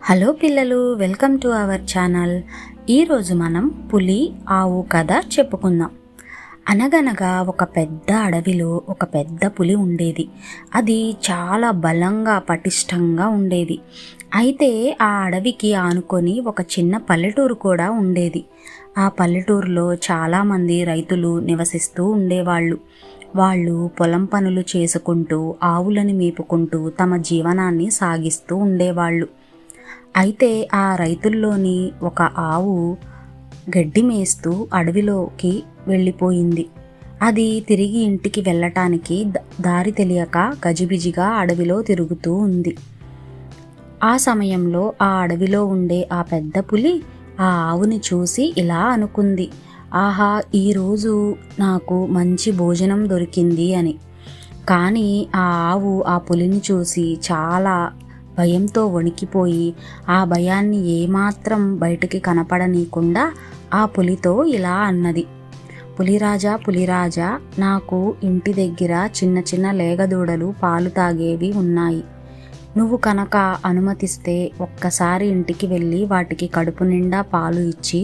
Hello పిల్లలు, welcome to our channel. ఈరోజు మనం పులి ఆవు కథ చెప్పుకుందాం. అనగనగా ఒక పెద్ద అడవిలో ఒక పెద్ద పులి ఉండేది. అది చాలా బలంగా పటిష్టంగా ఉండేది. అయితే ఆ అడవికి ఆనుకొని ఒక చిన్న పల్లెటూరు కూడా ఉండేది. ఆ పల్లెటూరులో చాలామంది రైతులు నివసిస్తూ ఉండేవాళ్ళు. వాళ్ళు పొలం పనులు చేసుకుంటూ ఆవులను మేపుకుంటూ తమ జీవనాన్ని సాగిస్తూ ఉండేవాళ్ళు. అయితే ఆ రైతుల్లోని ఒక ఆవు గడ్డి మేస్తూ అడవిలోకి వెళ్ళిపోయింది. అది తిరిగి ఇంటికి వెళ్ళటానికి దారి తెలియక గజిబిజిగా అడవిలో తిరుగుతూ ఉంది. ఆ సమయంలో ఆ అడవిలో ఉండే ఆ పెద్ద పులి ఆ ఆవుని చూసి ఇలా అనుకుంది, ఆహా, ఈరోజు నాకు మంచి భోజనం దొరికింది అని. కానీ ఆ ఆవు ఆ పులిని చూసి చాలా భయంతో వణికిపోయి ఆ భయాన్ని ఏమాత్రం బయటికి కనపడనీయకుండా ఆ పులితో ఇలా అన్నది, పులిరాజా పులిరాజా, నాకు ఇంటి దగ్గర చిన్న చిన్న లేగదూడలు పాలు తాగేవి ఉన్నాయి. నువ్వు కనుక అనుమతిస్తే ఒక్కసారి ఇంటికి వెళ్ళి వాటికి కడుపు నిండా పాలు ఇచ్చి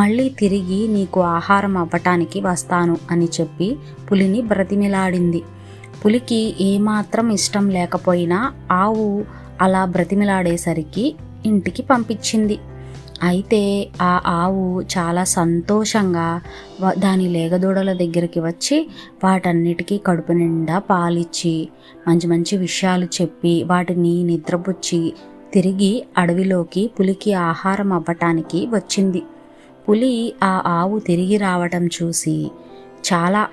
మళ్ళీ తిరిగి నీకు ఆహారం అవ్వటానికి వస్తాను అని చెప్పి పులిని బ్రతిమిలాడింది. పులికి ఏమాత్రం ఇష్టం లేకపోయినా ఆవు అలా బ్రతిమిలాడేసరికి ఇంటికి పంపించింది. అయితే ఆ ఆవు చాలా సంతోషంగా దాని లేగదూడల దగ్గరికి వచ్చి వాటన్నిటికీ కడుపు నిండా పాలిచ్చి మంచి మంచి విషయాలు చెప్పి వాటిని నిద్రపుచ్చి తిరిగి అడవిలోకి పులికి ఆహారం అవ్వటానికి వచ్చింది. పులి ఆ ఆవు తిరిగి రావటం చూసి చాలా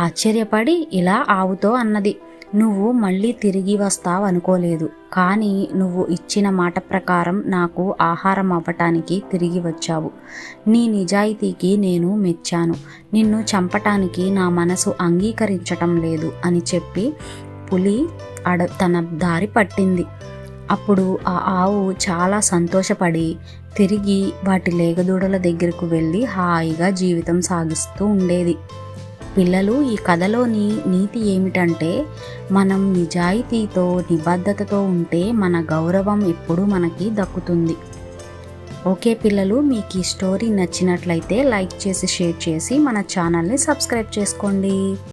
ఆశ్చర్యపడి ఇలా ఆవుతో అన్నది, నువ్వు మళ్ళీ తిరిగి వస్తావు అనుకోలేదు, కానీ నువ్వు ఇచ్చిన మాట ప్రకారం నాకు ఆహారం అవ్వటానికి తిరిగి వచ్చావు. నీ నిజాయితీకి నేను మెచ్చాను. నిన్ను చంపటానికి నా మనసు అంగీకరించటం లేదు అని చెప్పి పులి తన దారి పట్టింది. అప్పుడు ఆ ఆవు చాలా సంతోషపడి తిరిగి వాటి లేగదూడల దగ్గరకు వెళ్ళి హాయిగా జీవితం సాగిస్తూ ఉండేది. పిల్లలు, ఈ కథలోని నీతి ఏమిటంటే, మనం నిజాయితీతో నిబద్ధతతో ఉంటే మన గౌరవం ఎప్పుడూ మనకి దక్కుతుంది. ఓకే పిల్లలు, మీకు ఈ స్టోరీ నచ్చినట్లయితే లైక్ చేసి షేర్ చేసి మన ఛానల్ని సబ్స్క్రైబ్ చేసుకోండి.